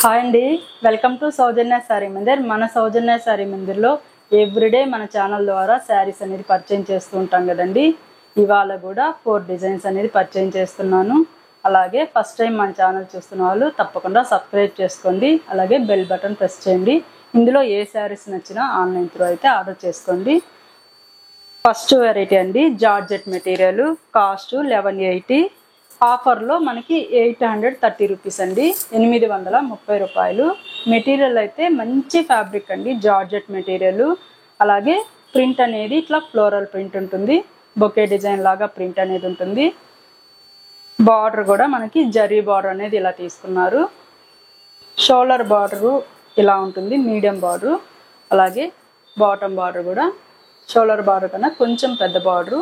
Hi అండి, welcome to సౌజన్య శారీ మందిర్. మన సౌజన్య sari మందిర్లో everyday మన ఛానల్ ద్వారా శారీస్ అనేది పర్చేజ్ చేస్తూ ఉంటాం కదండి. ఇవాళ కూడా 4 డిజైన్స్ అనేది పర్చేజ్ చేస్తున్నాను. అలాగే ఫస్ట్ టైం మన ఛానల్ చూస్తున్న వాళ్ళు తప్పకుండా సబ్స్క్రైబ్ చేసుకోండి. అలాగే బెల్ బటన్ ప్రెస్ చేయండి. ఇందులో ఏ శారీస్ నచ్చినా ఆన్లైన్ త్రూ అయితే ఆర్డర్ చేసుకోండి. ఫస్ట్ వెరైటీ అండి, జార్జెట్ మెటీరియల్, కాస్ట్ 1180. ఆఫర్లో మనకి 830 రూపీస్ అండి, 830 రూపాయలు. మెటీరియల్ అయితే మంచి ఫ్యాబ్రిక్ అండి, జార్జెట్ మెటీరియల్. అలాగే ప్రింట్ అనేది ఇట్లా ఫ్లోరల్ ప్రింట్ ఉంటుంది, బొకే డిజైన్ లాగా ప్రింట్ అనేది ఉంటుంది. బార్డర్ కూడా మనకి జరీ బార్డర్ అనేది ఇలా తీసుకున్నారు. షోల్డర్ బార్డరు ఇలా ఉంటుంది, మీడియం బార్డరు. అలాగే బాటమ్ బార్డర్ కూడా షోల్డర్ బార్డర్ కన్నా కొంచెం పెద్ద బార్డరు.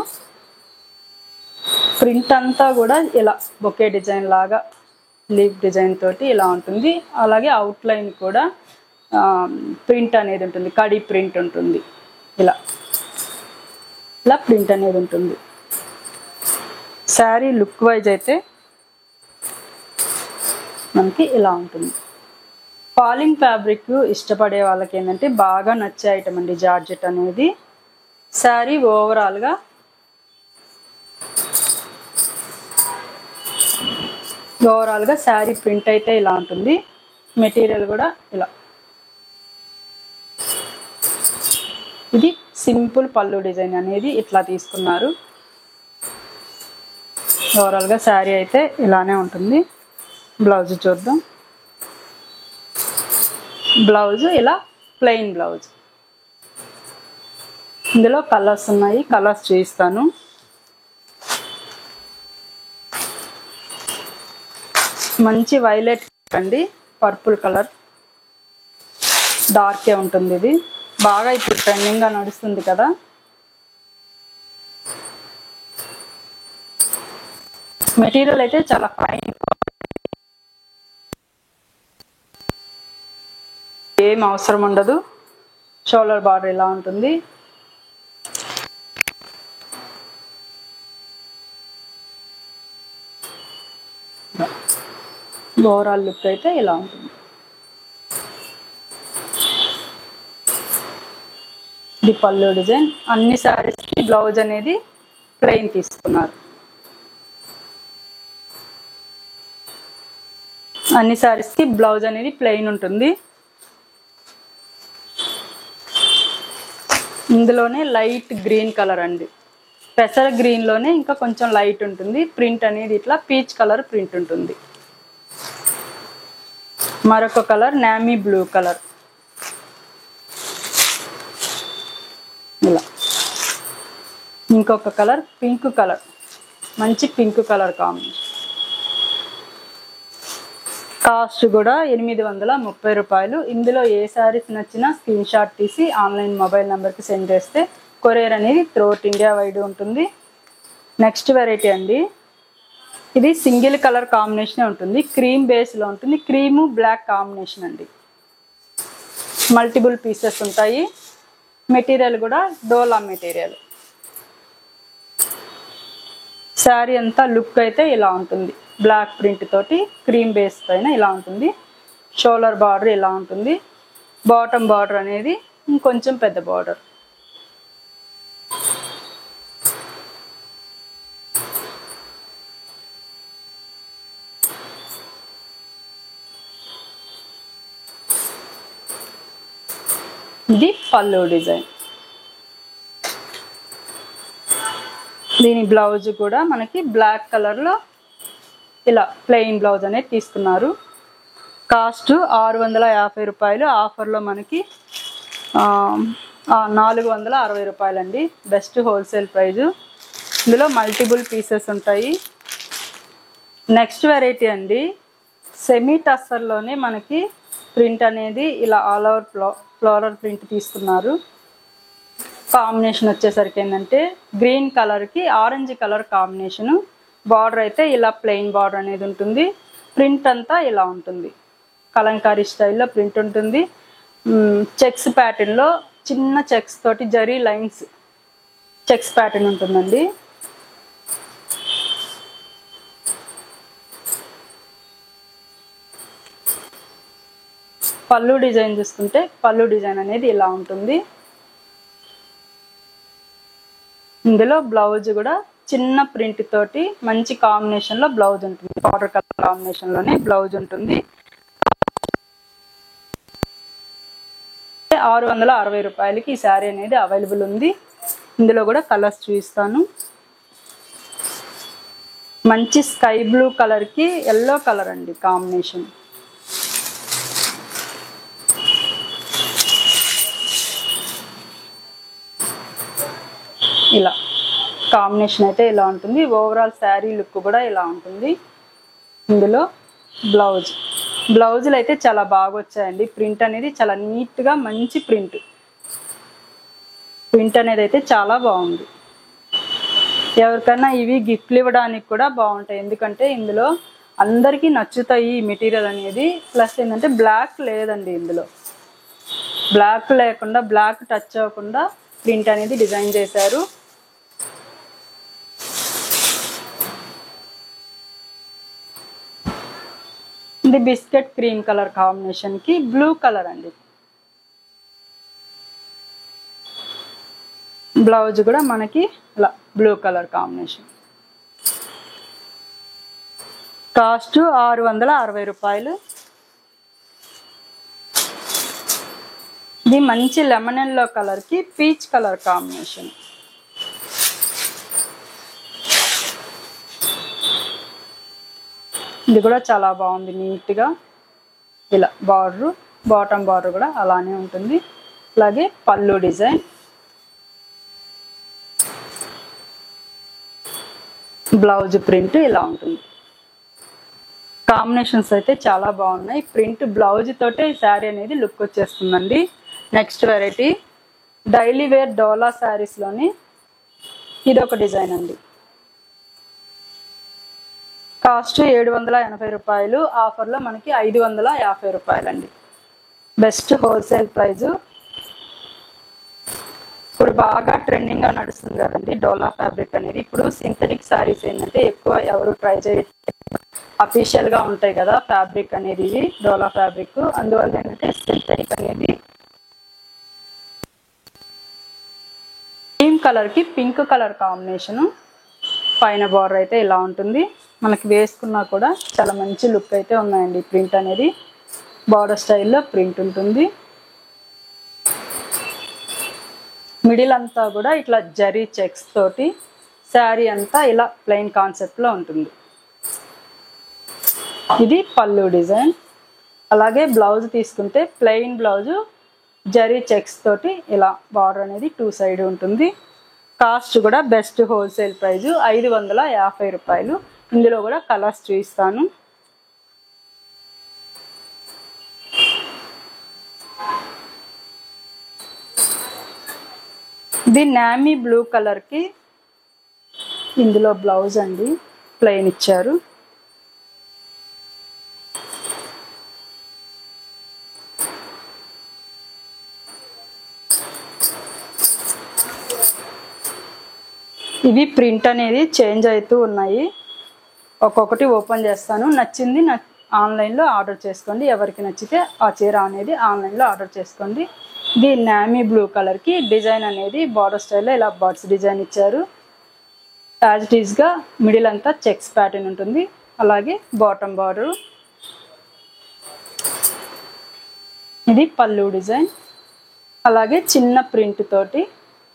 ప్రింట్ అంతా కూడా ఇలా బొకే డిజైన్ లాగా లీఫ్ డిజైన్ తోటి ఇలా ఉంటుంది. అలాగే అవుట్లైన్ కూడా ప్రింట్ అనేది ఉంటుంది, కడి ప్రింట్ ఉంటుంది. ఇలా ఇలా ప్రింట్ అనేది ఉంటుంది. శారీ లుక్ వైజ్ అయితే మనకి ఇలా ఉంటుంది. ఫాలింగ్ ఫ్యాబ్రిక్ ఇష్టపడే వాళ్ళకి ఏంటంటే బాగా నచ్చే ఐటమ్ అండి జార్జెట్ అనేది. శారీ ఓవరాల్గా శారీ ప్రింట్ అయితే ఇలా ఉంటుంది. మెటీరియల్ కూడా ఇలా. ఇది సింపుల్ పళ్ళు డిజైన్ అనేది ఇట్లా తీసుకున్నారు. ఓవరాల్గా శారీ అయితే ఇలానే ఉంటుంది. బ్లౌజ్ చూద్దాం. బ్లౌజ్ ఇలా ప్లెయిన్ బ్లౌజ్. ఇందులో కలర్స్ ఉన్నాయి, కలర్స్ చూపిస్తాను. మంచి వైలెట్ అండి, పర్పుల్ కలర్, డార్కే ఉంటుంది. ఇది బాగా ఇప్పుడు ట్రెండింగ్గా నడుస్తుంది కదా. మెటీరియల్ అయితే చాలా ఫైన్, ఏం అవసరం ఉండదు. షోల్డర్ బార్డర్ ఇలా ఉంటుంది. ఓవరాల్ లుక్ అయితే ఇలా ఉంటుంది. ఇది పళ్ళు డిజైన్. అన్ని శారీస్కి బ్లౌజ్ అనేది ప్లెయిన్ తీసుకున్నారు. అన్ని శారీస్కి బ్లౌజ్ అనేది ప్లెయిన్ ఉంటుంది. ఇందులోనే లైట్ గ్రీన్ కలర్ అండి, పెసర గ్రీన్లోనే ఇంకా కొంచెం లైట్ ఉంటుంది. ప్రింట్ అనేది ఇట్లా పీచ్ కలర్ ప్రింట్ ఉంటుంది. మరొక కలర్ నామీ బ్లూ కలర్, ఇలా. ఇంకొక కలర్ పింక్ కలర్, మంచి పింక్ కలర్ కాంబినేషన్. కాస్ట్ కూడా 830 రూపాయలు. ఇందులో ఏ శారీస్ నచ్చినా స్క్రీన్ షాట్ తీసి ఆన్లైన్ మొబైల్ నెంబర్కి సెండ్ చేస్తే కొరియర్ అనేది త్రూఅవుట్ ఇండియా వైడ్ ఉంటుంది. నెక్స్ట్ వెరైటీ అండి, ఇది సింగిల్ కలర్ కాంబినేషన్ ఉంటుంది, క్రీమ్ బేస్లో ఉంటుంది. క్రీము బ్లాక్ కాంబినేషన్ అండి. మల్టిపుల్ పీసెస్ ఉంటాయి. మెటీరియల్ కూడా డోలా మెటీరియల్. శారీ అంతా లుక్ అయితే ఇలా ఉంటుంది, బ్లాక్ ప్రింట్ తోటి క్రీమ్ బేస్ పైన ఇలా ఉంటుంది. షోల్డర్ బార్డర్ ఇలా ఉంటుంది. బాటమ్ బార్డర్ అనేది ఇంకొంచెం పెద్ద బార్డర్. ఇది పళ్ళు డిజైన్. దీని బ్లౌజ్ కూడా మనకి బ్లాక్ కలర్లో ఇలా ప్లెయిన్ బ్లౌజ్ అనేది తీసుకున్నారు. కాస్ట్ 650 రూపాయలు. ఆఫర్లో మనకి 460 రూపాయలు అండి, బెస్ట్ హోల్సేల్ ప్రైజు. ఇందులో మల్టిపుల్ పీసెస్ ఉంటాయి. నెక్స్ట్ వెరైటీ అండి, సెమీ టస్సర్లోనే మనకి ప్రింట్ అనేది ఇలా ఆల్ ఓవర్ ఫ్లోరల్ ప్రింట్ తీసుకున్నారు. కాంబినేషన్ వచ్చేసరికి ఏంటంటే గ్రీన్ కలర్కి ఆరెంజ్ కలర్ కాంబినేషను. బార్డర్ అయితే ఇలా ప్లెయిన్ బార్డర్ అనేది ఉంటుంది. ప్రింట్ అంతా ఇలా ఉంటుంది, కలంకారీ స్టైల్లో ప్రింట్ ఉంటుంది. చెక్స్ ప్యాటర్న్లో చిన్న చెక్స్ తోటి జరీ లైన్స్ చెక్స్ ప్యాటర్న్ ఉంటుందండి. పళ్ళు డిజైన్ చూసుకుంటే పళ్ళు డిజైన్ అనేది ఇలా ఉంటుంది. ఇందులో బ్లౌజ్ కూడా చిన్న ప్రింట్ తోటి మంచి కాంబినేషన్ లో బ్లౌజ్ ఉంటుంది. పౌడర్ కలర్ కాంబినేషన్ లోనే బ్లౌజ్ ఉంటుంది. 660 రూపాయలకి ఈ శారీ అనేది అవైలబుల్ ఉంది. ఇందులో కూడా కలర్స్ చూపిస్తాను. మంచి స్కై బ్లూ కలర్ కి ఎల్లో కలర్ అండి కాంబినేషన్. ఇలా కాంబినేషన్ అయితే ఇలా ఉంటుంది. ఓవరాల్ శారీ లుక్ కూడా ఇలా ఉంటుంది. ఇందులో బ్లౌజులు అయితే చాలా బాగా వచ్చాయండి. ప్రింట్ అనేది చాలా నీట్గా మంచి ప్రింట్ అనేది అయితే చాలా బాగుంది. ఎవరికైనా ఇవి గిఫ్ట్లు ఇవ్వడానికి కూడా బాగుంటాయి. ఎందుకంటే ఇందులో అందరికీ నచ్చుతాయి ఈ మెటీరియల్ అనేది. ప్లస్ ఏంటంటే బ్లాక్ లేదండి, ఇందులో బ్లాక్ లేకుండా బ్లాక్ టచ్ అవ్వకుండా ప్రింట్ అనేది డిజైన్ చేశారు. ఇది బిస్కెట్ క్రీమ్ కలర్ కాంబినేషన్ కి బ్లూ కలర్ అండి. బ్లౌజ్ కూడా మనకి ఇలా బ్లూ కలర్ కాంబినేషన్. కాస్ట్ 660 రూపాయలు. ఇది మంచి లెమన్ ఎల్లో కలర్ కి పీచ్ కలర్ కాంబినేషన్. ఇది కూడా చాలా బాగుంది నీట్గా. ఇలా బాటమ్ బార్డర్ కూడా అలానే ఉంటుంది. అలాగే పళ్ళు డిజైన్, బ్లౌజ్ ప్రింట్ ఇలా ఉంటుంది. కాంబినేషన్స్ అయితే చాలా బాగున్నాయి. ప్రింట్ బ్లౌజ్ తోటే ఈ శారీ అనేది లుక్ వచ్చేస్తుందండి. నెక్స్ట్ వెరైటీ డైలీ వేర్ డోలా శారీస్లోని ఇదొక డిజైన్ అండి. కాస్ట్ 780 రూపాయలు. ఆఫర్లో మనకి 550 రూపాయలు అండి. Best wholesale price. ఇప్పుడు బాగా ట్రెండింగ్గా నడుస్తుంది కదండి డోలా ఫ్యాబ్రిక్ అనేది. ఇప్పుడు సింథటిక్ శారీస్ ఏంటంటే ఎక్కువ ఎవరు ట్రై చేయట్లేదు. అఫీషియల్గా ఉంటాయి కదా ఫ్యాబ్రిక్ అనేది, ఇది డోలా ఫ్యాబ్రిక్. అందువల్ల ఏంటంటే సింథటిక్ అనేది క్రీమ్ కలర్కి పింక్ కలర్ కాంబినేషను. పైన బార్డర్ అయితే ఇలా ఉంటుంది. మనకి వేసుకున్నా కూడా చాలా మంచి లుక్ అయితే ఉన్నాయండి. ప్రింట్ అనేది బార్డర్ స్టైల్లో ప్రింట్ ఉంటుంది. మిడిల్ అంతా కూడా ఇట్లా జరీ చెక్స్ తోటి శారీ అంతా ఇలా ప్లెయిన్ కాన్సెప్ట్లో ఉంటుంది. ఇది పళ్ళు డిజైన్. అలాగే బ్లౌజ్ తీసుకుంటే ప్లెయిన్ బ్లౌజు జరీ చెక్స్ తోటి ఇలా బార్డర్ అనేది 2 సైడ్ ఉంటుంది. కాస్ట్ కూడా బెస్ట్ హోల్సేల్ ప్రైజు 550 రూపాయలు. ఇందులో కూడా కలర్స్ చూపిస్తాను. ఇది నామీ బ్లూ కలర్కి ఇందులో బ్లౌజ్ అండి ప్లెయిన్ ఇచ్చారు. ఇవి ప్రింట్ అనేది చేంజ్ అవుతూ ఉన్నాయి. ఒక్కొక్కటి ఓపెన్ చేస్తాను. నచ్చింది ఆన్లైన్లో ఆర్డర్ చేసుకోండి. ఎవరికి నచ్చితే ఆ చీర అనేది ఆన్లైన్లో ఆర్డర్ చేసుకోండి. ఇది నామీ బ్లూ కలర్కి డిజైన్ అనేది బార్డర్ స్టైల్లో ఇలా బర్డ్స్ డిజైన్ ఇచ్చారు. యాజ్ ఇట్ ఈస్గా మిడిల్ అంతా చెక్స్ ప్యాటర్న్ ఉంటుంది. అలాగే బాటమ్ బార్డరు. ఇది పళ్ళు డిజైన్. అలాగే చిన్న ప్రింట్ తోటి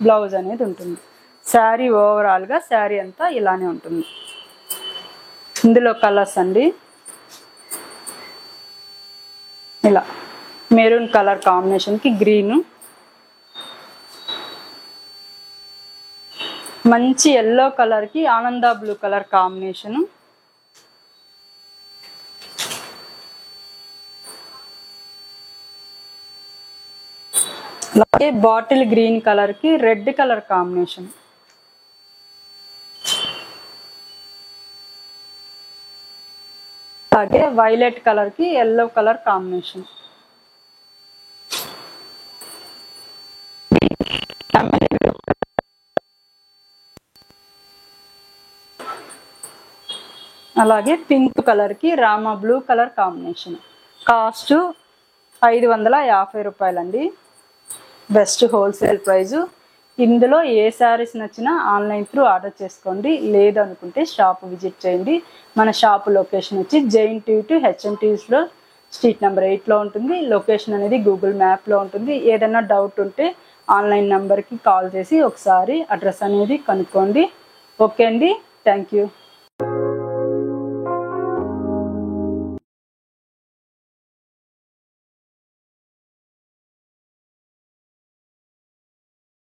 బ్లౌజ్ అనేది ఉంటుంది. శారీ ఓవరాల్గా శారీ అంతా ఇలానే ఉంటుంది. ఇందులో కలర్స్ అండి ఇలా మెరూన్ కలర్ కాంబినేషన్కి గ్రీను, మంచి ఎల్లో కలర్కి ఆనంద బ్లూ కలర్ కాంబినేషను, అలాగే బాటిల్ గ్రీన్ కలర్కి రెడ్ కలర్ కాంబినేషన్, అలాగే వైలెట్ కలర్కి ఎల్లో కలర్ కాంబినేషన్, అలాగే పింక్ కలర్కి రామా బ్లూ కలర్ కాంబినేషన్. కాస్ట్ 550 రూపాయలండి. Best wholesale price. ఇందులో ఏ శారీస్ నచ్చినా ఆన్లైన్ త్రూ ఆర్డర్ చేసుకోండి, లేదనుకుంటే షాప్ విజిట్ చేయండి. మన షాప్ లొకేషన్ వచ్చి JNT HMTSలో స్ట్రీట్ నెంబర్ 8లో ఉంటుంది. లొకేషన్ అనేది గూగుల్ మ్యాప్లో ఉంటుంది. ఏదైనా డౌట్ ఉంటే ఆన్లైన్ నెంబర్కి కాల్ చేసి ఒకసారి అడ్రస్ అనేది కనుక్కోండి. ఓకే అండి, థ్యాంక్ యూ.